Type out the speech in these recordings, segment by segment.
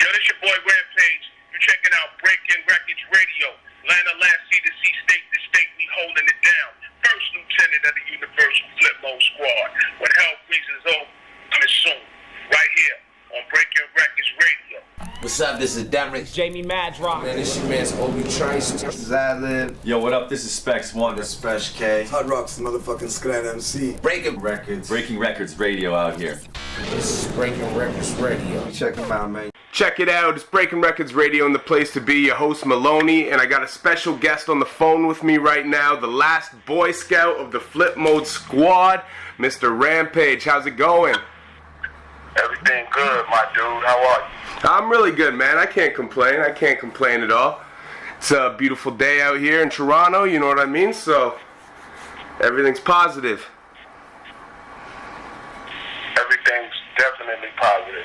Yo, this your boy Rampage. You checking out Breaking Wreckords Radio. Atlanta last C2C, state to state, we holding it down. First lieutenant of the Universal Flipmode Squad. When hell freezes over, coming soon. Right here on Breaking Wreckords Radio. What's up? This is Derek. Jamie Madrock. Man, this your man's Obi Trice. This is Ad-Lib. Yo, what up? This is Spex One. This is Spesh K. Hot Rocks, the motherfucking Skot MC. Breaking Wreckords. Breaking Wreckords Radio out here. This is Breaking Wreckords Radio. Check them out, man. Check it out, it's Breaking Wreckords Radio and the place to be, your host Maloney, and I got a special guest on the phone with me right now, the last Boy Scout of the Flipmode Squad, Mr. Rampage. How's it going? Everything good, my dude. How are you? I'm really good, man. I can't complain at all. It's a beautiful day out here in Toronto, you know what I mean? So, everything's positive. Everything's definitely positive.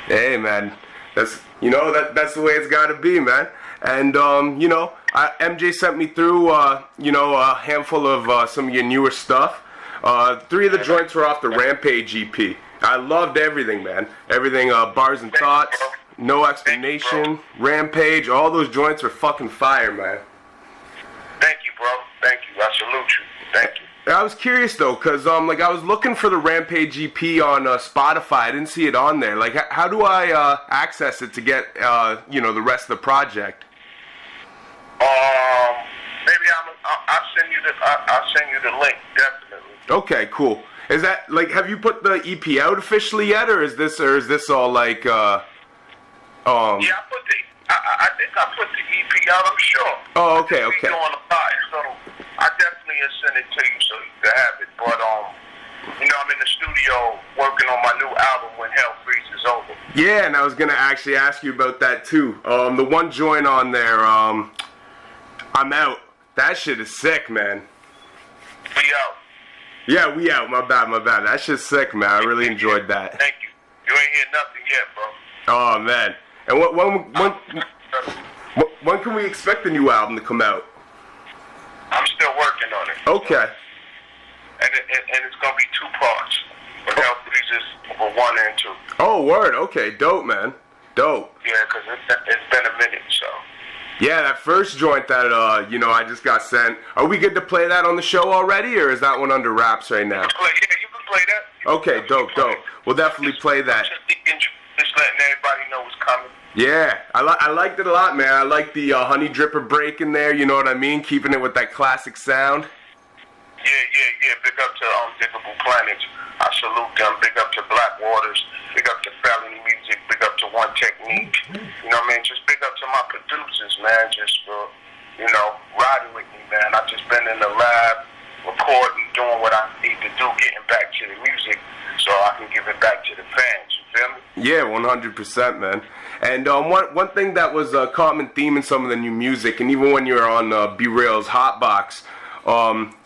Hey, man. That's the way it's gotta be, man. And MJ sent me through a handful of some of your newer stuff. 3 of the joints were off the Rampage EP. I loved everything, man. Everything, Bars and Thoughts, No Explanation, Rampage, all those joints are fucking fire, man. Thank you, bro. Thank you. I salute you. Thank you. I was curious though, cause I was looking for the Rampage EP on Spotify. I didn't see it on there. Like, how do I access it to get the rest of the project? Maybe I'll send you the link, definitely. Okay, cool. Is that like, have you put the EP out officially yet, or is this all like Yeah, I think I put the EP out. I'm sure. Oh, okay. It's on the fire, so I definitely will send it to you so you can have it. But I'm in the studio working on my new album when hell freezes over. Yeah, and I was gonna actually ask you about that too. The one joint on there, I'm Out. That shit is sick, man. We out. Yeah, we out. My bad. That shit's sick, man. I really enjoyed that. Thank you. You ain't hear nothing yet, bro. Oh man. And when can we expect the new album to come out? I'm still working on it. Okay. And it's gonna be 2 parts. But hell freezes for 1 and 2. Oh, word. Okay, dope, man. Dope. Yeah, because it's been a minute, so. Yeah, that first joint that I just got sent. Are we good to play that on the show already, or is that one under wraps right now? Yeah, you can play that. Okay, dope. We'll definitely play that. Just letting everybody know what's coming. Yeah, I liked it a lot, man. I like the Honey Dripper break in there, you know what I mean? Keeping it with that classic sound. Yeah. Big up to Diggable Planets. I salute them. Big up to Black Waters. Big up to Felony Music. Big up to One Technique. You know what I mean? Just big up to my producers, man. Just for, riding with me, man. I've just been in the lab, recording, doing what I need to do, getting back to the music so I can give it back to the fans. You feel me? Yeah, 100%, man. And one thing that was a common theme in some of the new music, and even when you were on B Real's Hotbox,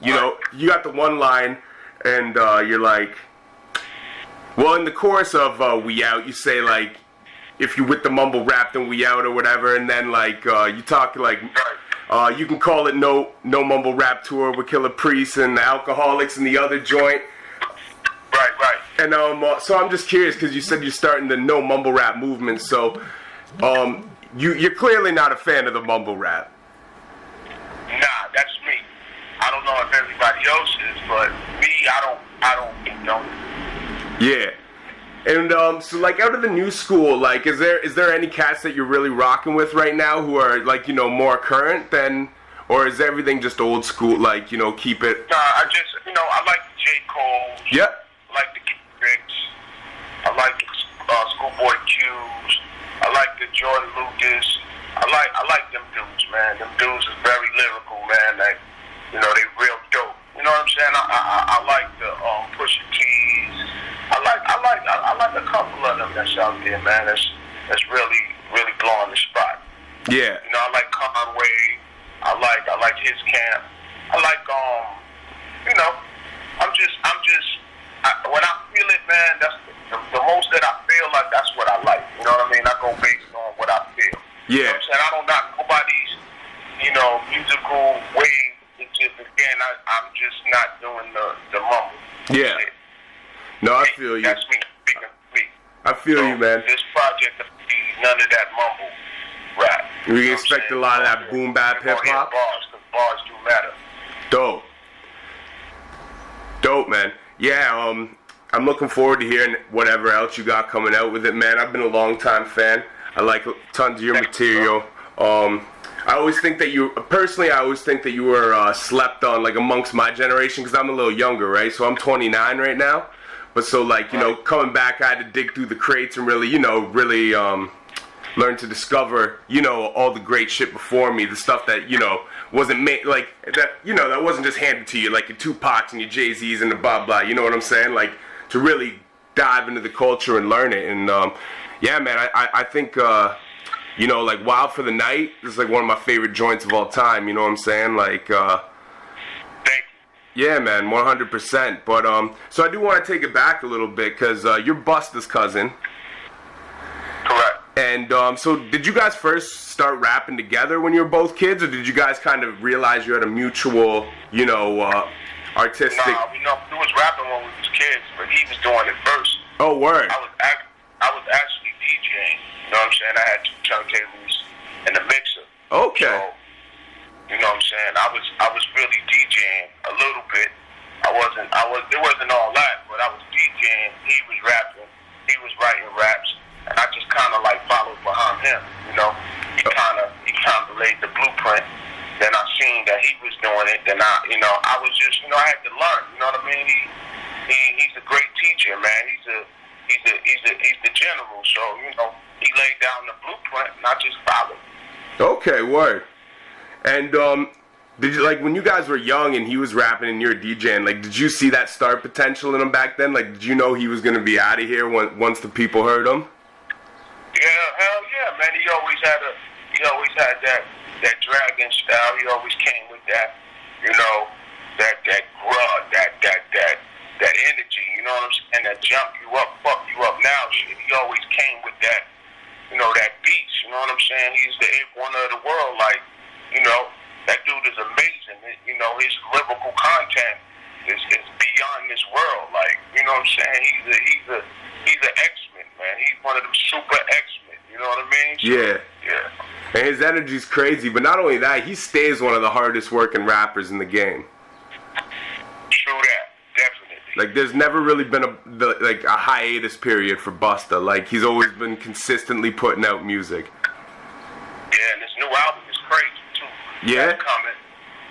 you got the one line, and you're like, well, in the chorus of We Out, you say, like, if you with the mumble rap, then we out or whatever, and then, like, you talk, like, you can call it no mumble rap tour with Killer Priest and the Alcoholics and the other joint. Right. And so I'm just curious, because you said you're starting the no mumble rap movement, so you're clearly not a fan of the mumble rap. Nah, that's me. I don't know if everybody else is, but me, I don't. Yeah. And so like out of the new school, like is there any cats that you're really rocking with right now who are like, more current than, or is everything just old school, like, keep it? Nah, I just, I like the J. Cole. Yep. I like the Kendricks. I like the Schoolboy Q's. I like the Jordan Lucas. I like them dudes, man. Them dudes is very lyrical, man. Like, they real dope. You know what I'm saying? I like the Pusha T's. I like a couple of them that's out there, man. That's really blowing the spot. Yeah. I like Conway. I like his camp. I like when I feel it, man. That's the most that I feel like. That's what I like. You know what I mean? I go based on what I feel. Yeah. You know what I'm saying? I don't knock nobody's musical way. It's just, again, I'm just not doing the mumble. Yeah. Shit. No, I feel you. That's me. Speaking for me. I feel you, man. This project will be none of that mumble rap. We expect a lot of that boom bap hip hop. Bars, because bars do matter. Dope. Dope, man. Yeah, I'm looking forward to hearing whatever else you got coming out with it, man. I've been a long time fan. I like tons of your material. I always think that I always think that you were slept on, like, amongst my generation, because I'm a little younger, right? So I'm 29 right now. But so, like, you know, coming back, I had to dig through the crates and really, learn to discover, all the great shit before me, the stuff that, wasn't made, like, that, that wasn't just handed to you, like your Tupacs and your Jay-Z's and the blah, blah, you know what I'm saying? Like, to really dive into the culture and learn it. And, yeah, man, I think, like, Wild for the Night is, like, one of my favorite joints of all time, you know what I'm saying? Like, yeah, man, 100%. But, so I do want to take it back a little bit, because you're Busta's cousin. Correct. And, so did you guys first start rapping together when you were both kids, or did you guys kind of realize you had a mutual, artistic... Nah, we was rapping when we was kids, but he was doing it first. Oh, word. I was actually DJing, you know what I'm saying? I had 2 turntables and a mixer. Okay. So, you know what I'm saying? I was really DJing a little bit. It wasn't all that, but I was DJing, he was rapping, he was writing raps, and I just kinda like followed behind him, you know? He kinda laid the blueprint. Then I seen that he was doing it, then I was just, I had to learn, you know what I mean? He's a great teacher, man. He's the general, so, he laid down the blueprint and I just followed. Okay, word. And, did you, like, when you guys were young and he was rapping and you were DJing, like, did you see that star potential in him back then? Like, did you know he was going to be out of here once the people heard him? Yeah, hell yeah, man. He always had that dragon style. He always came with that, that grud, that energy, you know what I'm saying? That jump you up, fuck you up now shit. He always came with that, that beast, you know what I'm saying? He's the eighth wonder of the world, like, that dude is amazing. His lyrical content is beyond this world. Like, you know what I'm saying? He's an X-Men, man. He's one of them super X-Men. You know what I mean? So, yeah. And his energy's crazy, but not only that, he stays one of the hardest working rappers in the game. True that, definitely. Like, there's never really been a hiatus period for Busta. Like, he's always been consistently putting out music. Yeah, and this new album is crazy. Yeah? That's coming.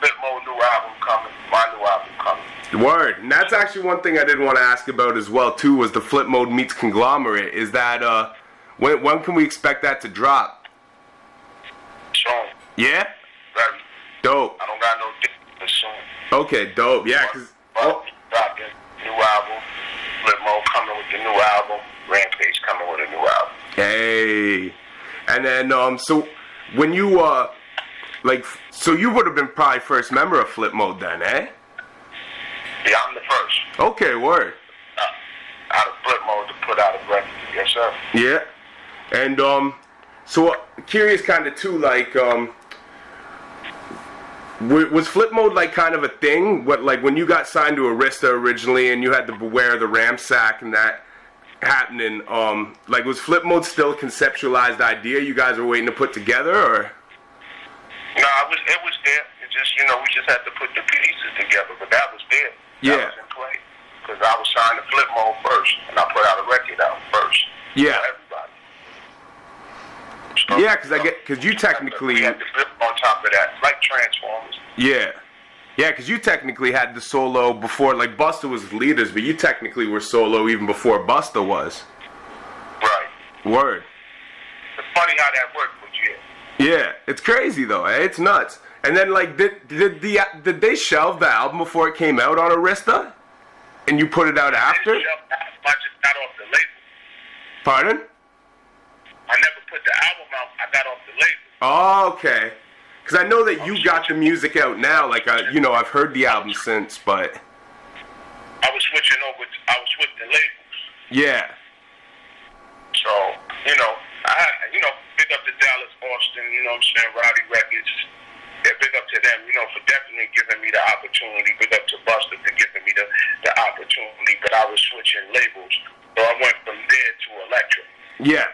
Flipmode new album coming. My new album coming. Word. And that's actually one thing I did want to ask about as well, too, was the Flipmode meets Conglomerate. Is that, when can we expect that to drop? Soon. Yeah? Very. Dope. I don't got no date, but soon. Okay, dope. Yeah, because... Dropping new album. Flipmode coming with the new album. Rampage coming with a new album. Hey. And then, so, when you, so you would have been probably first member of Flipmode then, eh? Yeah, I'm the first. Okay, word. Out of Flipmode to put out a record. Yes, sir. Yeah. And, so, curious kind of, too, like, was Flipmode, like, kind of a thing? Like, when you got signed to Arista originally and you had to beware the Ramsack and that happening, like, was Flipmode still a conceptualized idea you guys were waiting to put together, or? No, it was there. It just, we just had to put the pieces together, but that was there. Yeah. That was in play. Because I was signed to Flipmode first, and I put out a record out first. Yeah. For everybody. So, yeah, because you technically... We had to build on top of that, like Transformers. Yeah. Yeah, because you technically had the solo before, like, Busta was leaders, but you technically were solo even before Busta was. Right. Word. It's funny how that worked with you. Yeah, it's crazy though, eh? It's nuts. And then, like, did they shelve the album before it came out on Arista? And you put it out after? I just got off the label. Pardon? I never put the album out. I got off the label. Oh, okay. Because I know that you got the music out now. Like, I've heard the album since, but... I was switching the labels. Yeah. So, I had, big up to Dallas, Austin, what I'm saying, Rowdy Records. Yeah, big up to them, for definitely giving me the opportunity. Big up to Busta for giving me the opportunity, but I was switching labels. So I went from there to Electra. Yeah.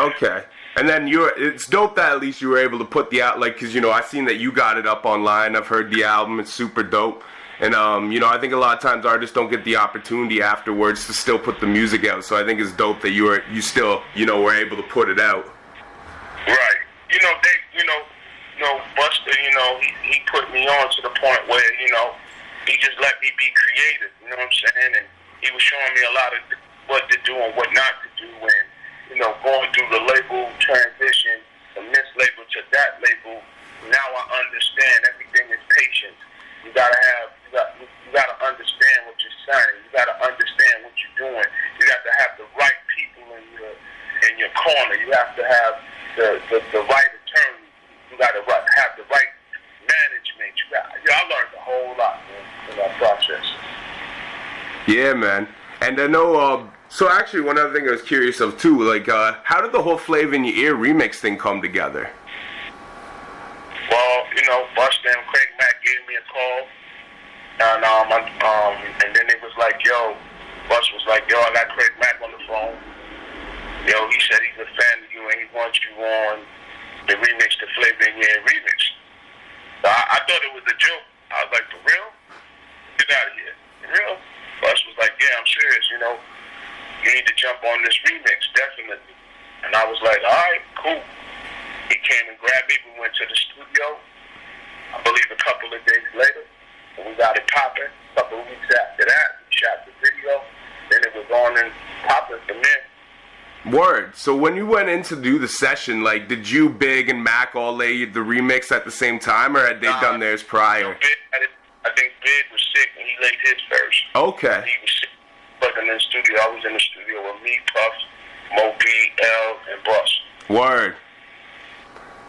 Okay. And then it's dope that at least you were able to put the out, like, cause you know, I seen that you got it up online. I've heard the album. It's super dope. And, you know, I think a lot of times artists don't get the opportunity afterwards to still put the music out. So I think it's dope that you still, you know, were able to put it out. Right. Busta, you know, he put me on to the point where, you know, he just let me be creative, you know what I'm saying? And he was showing me a lot of what to do and what not to do. And, you know, going through the label transition from this label to that label, now I understand everything is patience. You gotta understand what you're saying. You gotta understand what you're doing. You got to have the right people in your corner. You have to have the right attorney. You gotta have the right management. I learned a whole lot, man, in that process. Yeah, man. And I know, so actually one other thing I was curious of too, like, how did the whole Flava in Your Ear remix thing come together? Well, you know, Busta and Craig Mack gave me a call, and then it was like, yo, Bus was like, yo, I got Craig Mack on the phone. Yo, he said he's a fan of you and he wants you on the remix, the Flava in Your Ear remix. So I thought it was a joke. I was like, for real? Get out of here. For real? Bus was like, yeah, I'm serious, you know. You need to jump on this remix, definitely. And I was like, all right, cool. He came and grabbed me. We went to the studio, I believe a couple of days later, and we got it popping. A couple of weeks after that, we shot the video. Then it was on and popping from there. Word. So when you went in to do the session, like, did you, Big, and Mac all lay the remix at the same time, or had they done theirs prior? I think Big was sick, and he laid his first. Okay. He was sick. Wasn't in the studio. I was in the studio with me, Puff, Mo B, L, and Bus. Word.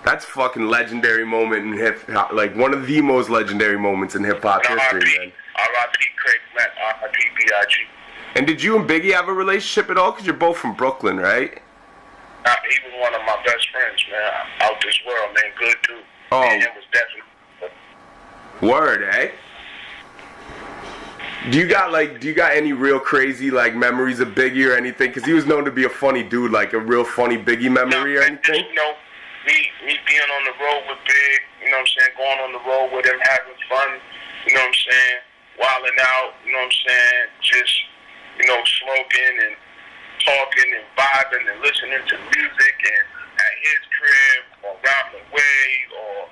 That's a fucking legendary moment in hip hop, like one of the most legendary moments in hip hop history, man. R.I.P. Craig Mack, R.I.P. B.I.G. And did you and Biggie have a relationship at all? Because you're both from Brooklyn, right? He was one of my best friends, man. Out this world, man. Good dude. Oh. Man, it was definitely. Word, eh? Do you got any real crazy like memories of Biggie or anything? Because he was known to be a funny dude, like a real funny Biggie memory or anything. You know, me being on the road with Big, you know what I'm saying, going on the road with him, having fun, you know what I'm saying, wilding out, you know what I'm saying, just, you know, smoking and talking and vibing and listening to music and at his crib or around the way or,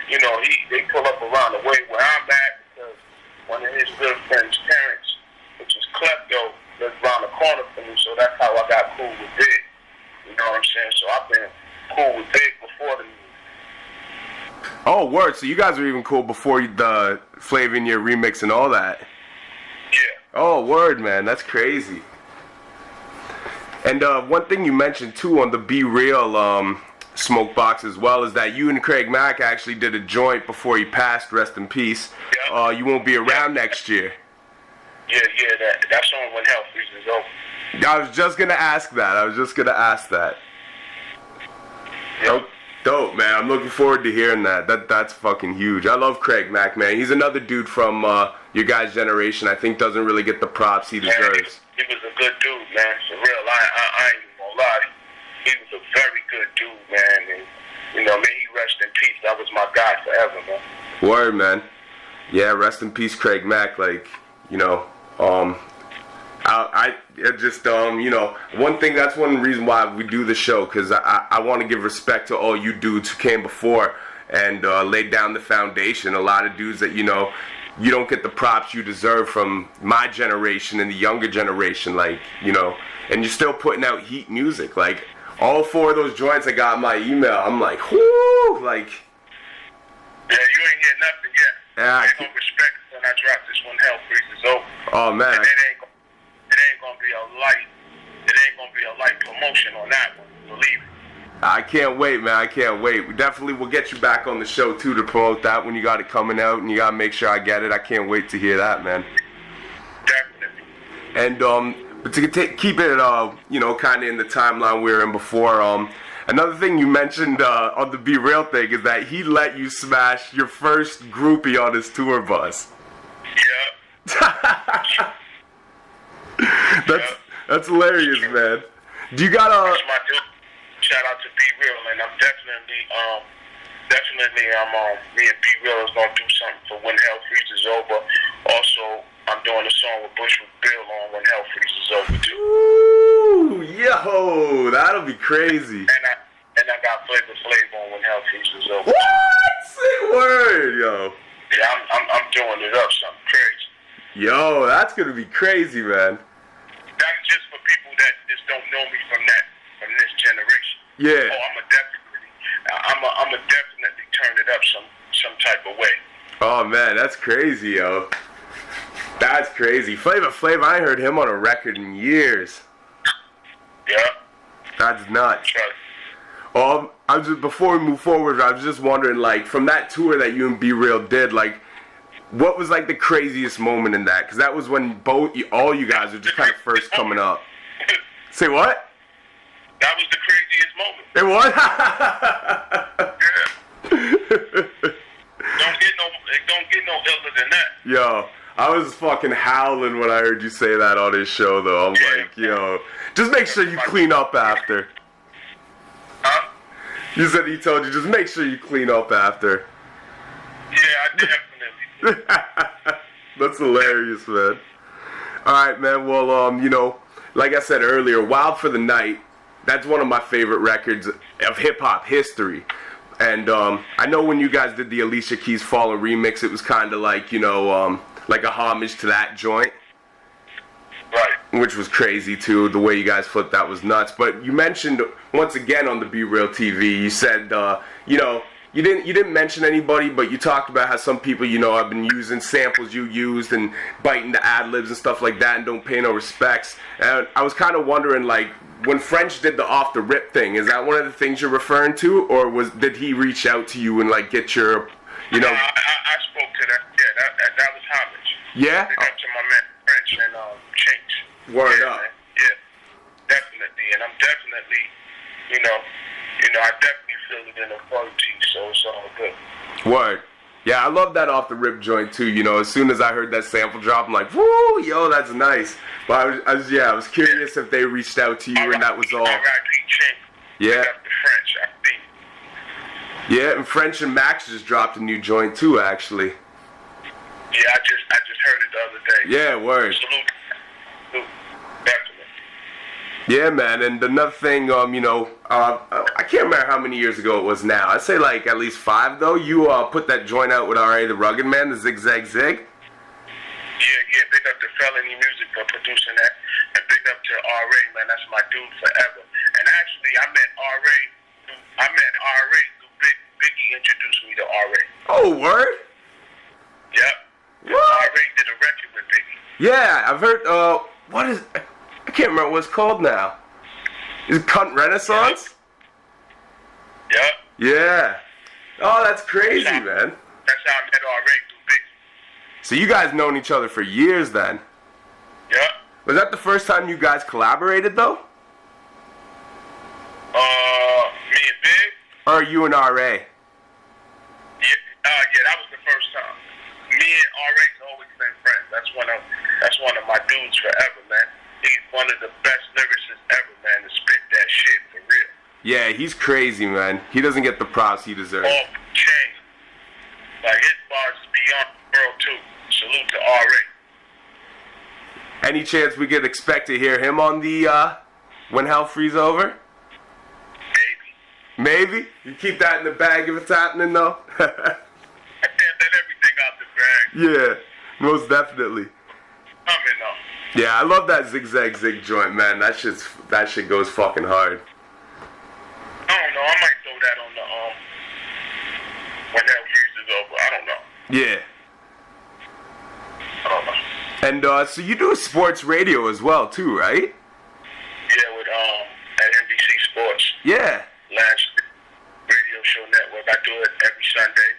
you know, they pull up around the way where I'm at because one of his good friends' parents, which is Klepto, lives around the corner from me, so that's how I got cool with Big. You know what I'm saying? So I've been cool with Big before the music. Oh, word. So you guys were even cool before the Flava in Your remix and all that. Yeah. Oh, word, man. That's crazy. And one thing you mentioned, too, on the Be Real Smoke Box as well is that you and Craig Mack actually did a joint before he passed, rest in peace. Yeah. You won't be around next year. Yeah, that song When Hell Freezes Over. I was just going to ask that. Yep. Dope, man. I'm looking forward to hearing that. That's fucking huge. I love Craig Mack, man. He's another dude from your guys' generation I think doesn't really get the props he deserves. He was a good dude, man. For real. I ain't even gonna lie. He was a very good dude, man. And, you know, may he rest in peace. That was my guy forever, man. Word, man. Yeah, rest in peace, Craig Mack. Like, you know, I just, you know, that's one reason why we do the show, because I want to give respect to all you dudes who came before and laid down the foundation. A lot of dudes that, you know, you don't get the props you deserve from my generation and the younger generation, like, you know, and you're still putting out heat music. Like, all 4 of those joints I got in my email, I'm like, whoo, like. Yeah, you ain't hear nothing yet. Yeah, Ain't no respect when I drop this When Hell Freezes Over. Oh, man. And it ain't gonna be a light promotion on that one, believe it. I can't wait, man. I can't wait. We definitely will get you back on the show, too, to promote that when you got it coming out, and you got to make sure I get it. I can't wait to hear that, man. Definitely. And, but to keep it, you know, kind of in the timeline we were in before, another thing you mentioned on the Be Real thing is that he let you smash your first groupie on his tour bus. Yeah. That's hilarious, man. Do you got That's my dude. Shout out to Be Real, and I'm definitely me and Be Real is gonna do something for When Hell Freezes Over. Also, I'm doing a song with Bushwick Bill on When Hell Freezes Over too. Ooh, yo, that'll be crazy. And I got Flava on When Hell Freezes Over. What? Say word, yo. Yeah, I'm doing it up something crazy. Yo, that's gonna be crazy, man. That's just for people that just don't know me from this generation. Yeah. Oh, I'm a definitely turn it up some type of way. Oh man, that's crazy, yo. That's crazy. Flava, I ain't heard him on a record in years. Yeah. That's nuts. Sure. Before we move forward, I was just wondering, like, from that tour that you and Be Real did, like, what was like the craziest moment in that? Because that was when all you guys were just kind of first coming up. Say what? That was the craziest moment. It was? Yeah. Don't get no iller than that. Yo, I was fucking howling when I heard you say that on his show, though. I'm like, yo, just make sure you clean up after. Huh? You said he told you, just make sure you clean up after. Yeah, I definitely. That's hilarious, man. Alright, man, well, you know, like I said earlier, Wild for the Night, that's one of my favorite records of hip-hop history. And I know when you guys did the Alicia Keys Fallen remix, it was kind of like, you know, like a homage to that joint. Right. Which was crazy, too. The way you guys flipped that was nuts. But you mentioned, once again on the Be Real TV, you said, you know, you didn't mention anybody, but you talked about how some people, you know, have been using samples you used and biting the ad-libs and stuff like that and don't pay no respects. And I was kind of wondering, like, when French did the off-the-rip thing, is that one of the things you're referring to? Or did he reach out to you and, like, get your, you know... I spoke to that. Yeah, that was homage. Yeah? Big up to my man French and Chinks. Word yeah, up. Man. Yeah, definitely. And I'm definitely, you know, I definitely feel it in the quality, so it's all good. Word. Yeah, I love that off the rip joint too. You know, as soon as I heard that sample drop, I'm like, woo, yo, that's nice. But I was curious if they reached out to you and that was all. Yeah. The French, I think. Yeah, and French and Max just dropped a new joint too, actually. Yeah, I just heard it the other day. Yeah, word. Salute. Definitely. Yeah, man, and another thing, you know, I can't remember how many years ago it was now. I'd say like at least 5, though. You put that joint out with R.A. the Rugged Man, the Zigzag Zig. Yeah, big up to Felony Music for producing that, and big up to R.A., man, that's my dude forever. And actually, I met R.A. through Biggie introduced me to R.A. Oh, word? Yep. What? R.A. did a record with Biggie. Yeah, I've heard, I can't remember what it's called now. Is it Cunt Renaissance? Yep. Yeah. Oh, that's crazy, man. That's how I met R.A. through Biggie. So you guys known each other for years then? Yep. Was that the first time you guys collaborated, though? Me and Big? Or you and R.A.? Yeah, that was the first time. Me and R.A.'s always been friends. That's one of my dudes forever, man. He's one of the best lyricists ever, man, to spit that shit for real. Yeah, he's crazy, man. He doesn't get the props he deserves. Off the chain. Like, his bars is beyond the world, too. Salute to R.A. Any chance we could expect to hear him on the, When Hell Freezes Over? Maybe? You keep that in the bag if it's happening, though? I can't let everything out the bag. Yeah, most definitely. Coming up. Yeah, I love that Zigzag Zig joint, man. That shit goes fucking hard. I don't know. I might throw that on the When Hell Freezes Over. I don't know. Yeah. I don't know. And so you do sports radio as well, too, right? Yeah, with at NBC Sports. Yeah. Last radio show network. I do it every Sunday.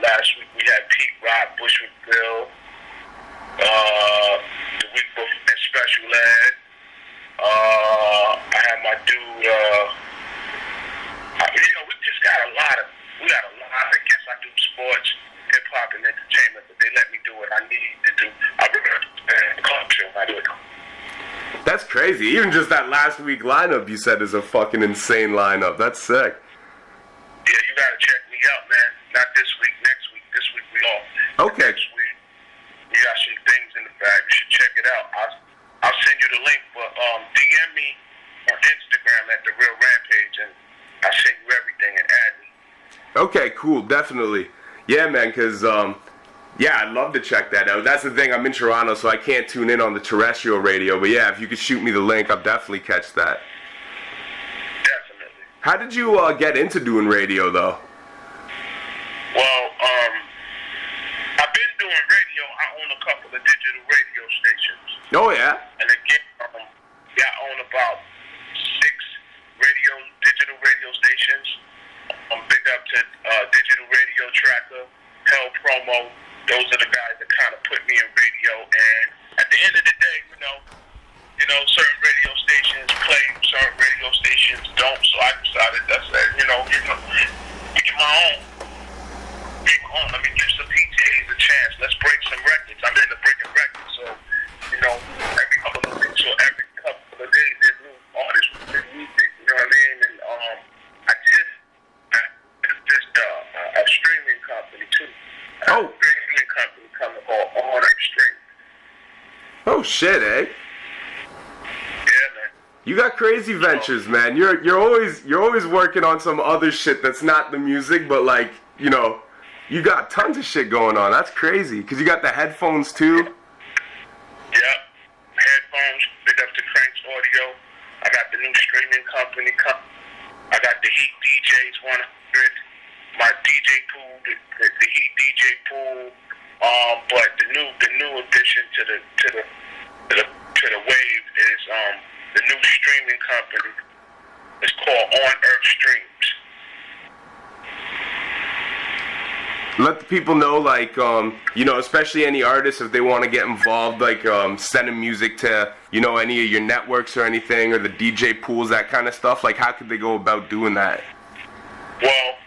Last week we had Pete Rock, Bushwick Bill. The week before, and Special Ed. I had my dude. We just got a lot of. I guess I do sports, hip hop, and entertainment, but they let me do what I need to do. I remember the culture. I do it. That's crazy. crazy. Even just that last week lineup you said is a fucking insane lineup. That's sick. Yeah, you gotta check me out, man. Not this week, next week. This week we off. Okay. Next week we got some things in the bag. You should check it out. I'll send you the link, but DM me on Instagram at The Real Rampage, and I'll send you everything and add me. Okay, cool, definitely. Yeah, man, because, yeah, I'd love to check that out. That's the thing, I'm in Toronto, so I can't tune in on the terrestrial radio, but yeah, if you could shoot me the link, I'll definitely catch that. Definitely. How did you get into doing radio, though? Well, I've been doing radio. I own a couple of digital radio stations. Oh, yeah? And again, yeah, I own about 6 digital radio stations. Big up to Digital Radio Tracker, Hell Promo. Those are the guys that kind of put me in radio. And at the end of the day, certain radio stations play, certain radio stations don't. So I decided that's that. We get my own. Let me give some DJs a chance. Let's break some records. I'm into breaking records. So, every couple of days, there's new artists with new music. You know what I mean? And I just a streaming company too. Oh. A streaming company coming on Extreme. Oh, shit, eh? Yeah, man. You got crazy ventures, man. You're always working on some other shit that's not the music, but like, you got tons of shit going on. That's crazy. Because you got the headphones, too. Yep. Headphones, big up to Cranks Audio. I got the new streaming company. I got the Heat DJs 100. My DJ pool, the Heat DJ pool. But the new addition to the wave is the new streaming company. It's called On Earth Streams. Let the people know, like, especially any artists, if they want to get involved, like, sending music to, any of your networks or anything, or the DJ pools, that kind of stuff. Like, how could they go about doing that? Well,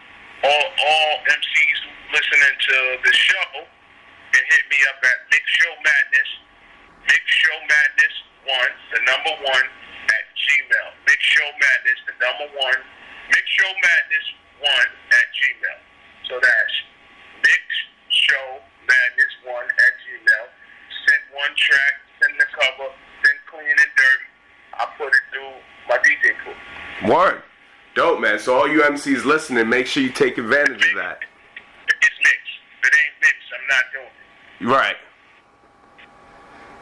all MCs listening to the show can hit me up at Mix Show Madness 1, the number 1 at Gmail. Mix Show Madness, the number 1. Mix Show Madness 1 at Gmail. So that's Mix Show Madness 1 at Gmail. Send one track, send the cover, send clean and dirty. I put it through my DJ pool. Word. Dope, man. So all you MCs listening, make sure you take advantage of that. It's mixed. If it ain't mixed, I'm not doing it. Right.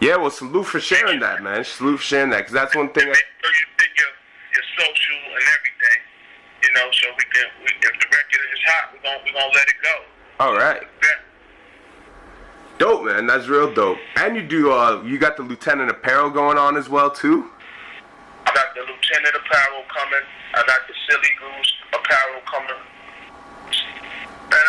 Yeah, well, salute for sharing that, man. Salute for sharing that, because that's one thing. Make sure you send your social and everything, so we can. If the record is hot, we gonna let it go. All right. Dope, man. That's real dope. And you got the Lieutenant Apparel going on as well, too? I got the Lieutenant Apparel coming. I got the Silly Goose Apparel coming. Man,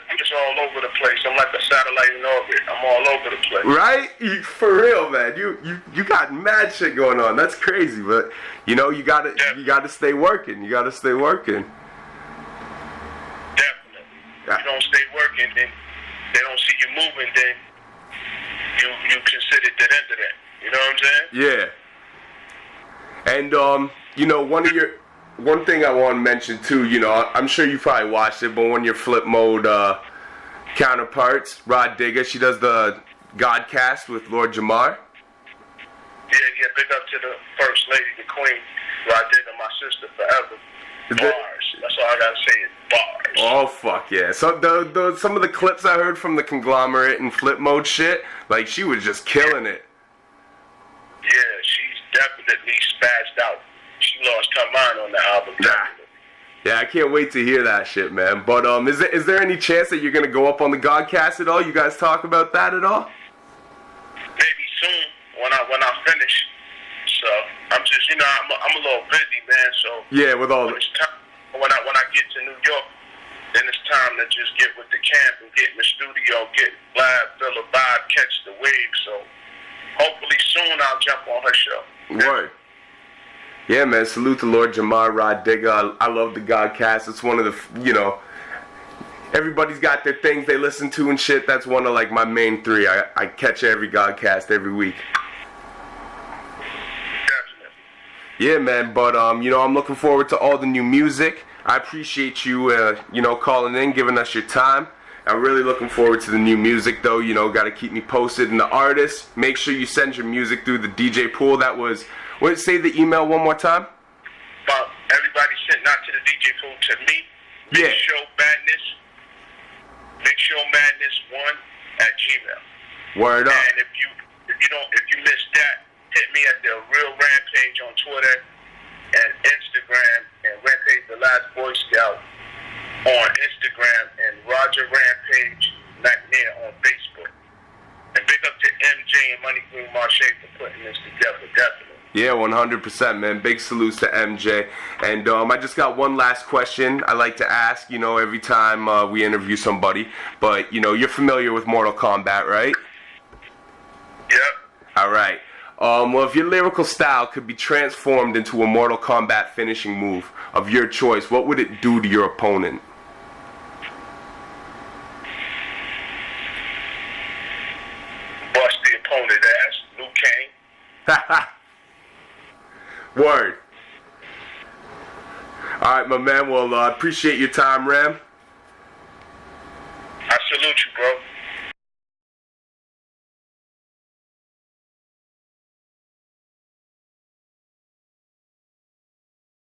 I'm just all over the place. I'm like a satellite in orbit. I'm all over the place. Right? For real, man. You got mad shit going on. That's crazy, but you gotta stay working. You gotta stay working. Definitely. Yeah. You don't stay working, then they don't see you moving, then you consider dead end of that. You know what I'm saying? Yeah. And one thing I want to mention too, I'm sure you probably watched it, but one of your Flipmode counterparts, Rod Digger, she does the Godcast with Lord Jamar. Yeah, big up to the First Lady, the Queen, Rod Digger, my sister forever. Bars. That's all I gotta say is bars. Oh, fuck yeah. So some of the clips I heard from the Conglomerate and Flipmode shit, like, she was just killing it. Yeah, she's definitely spazzed out. She lost her mind on the album. Definitely. Yeah, I can't wait to hear that shit, man. But is there any chance that you're gonna go up on the Godcast at all? You guys talk about that at all? Maybe soon when I finish. So I'm just I'm a little busy, man. So yeah, with all when I get to New York, then it's time to just get with the camp and get in the studio, get live, feel a vibe, catch the wave. So hopefully soon I'll jump on her show. Word. Yeah, man, salute to Lord Jamar, Rod Digger. I love the Godcast. It's one of the, everybody's got their things they listen to and shit. That's one of, like, my main 3. I catch every Godcast every week. Definitely. Yeah, man. But you know, I'm looking forward to all the new music. I appreciate you, you know, calling in, giving us your time. I'm really looking forward to the new music, though. You know, got to keep me posted. And the artists, make sure you send your music through the DJ pool. That was, say the email one more time? Everybody sent out to the DJ pool to me. Yeah. MixShowMadness1@gmail. Word up. And if you missed that, hit me at the Real Rampage on Twitter and Instagram, and Rampage the Last Boy Scout on Instagram, and Roger Rampage McNair on Facebook. And big up to MJ and Money Green Marche for putting this together, definitely. Yeah, 100%, man. Big salutes to MJ. And I just got one last question I like to ask, you know, every time we interview somebody. But, you know, you're familiar with Mortal Kombat, right? Yep. All right. Well, if your lyrical style could be transformed into a Mortal Kombat finishing move of your choice, what would it do to your opponent? Bust the opponent ass, Liu Kang. Word. All right, my man. Well, appreciate your time, Ram. I salute you, bro.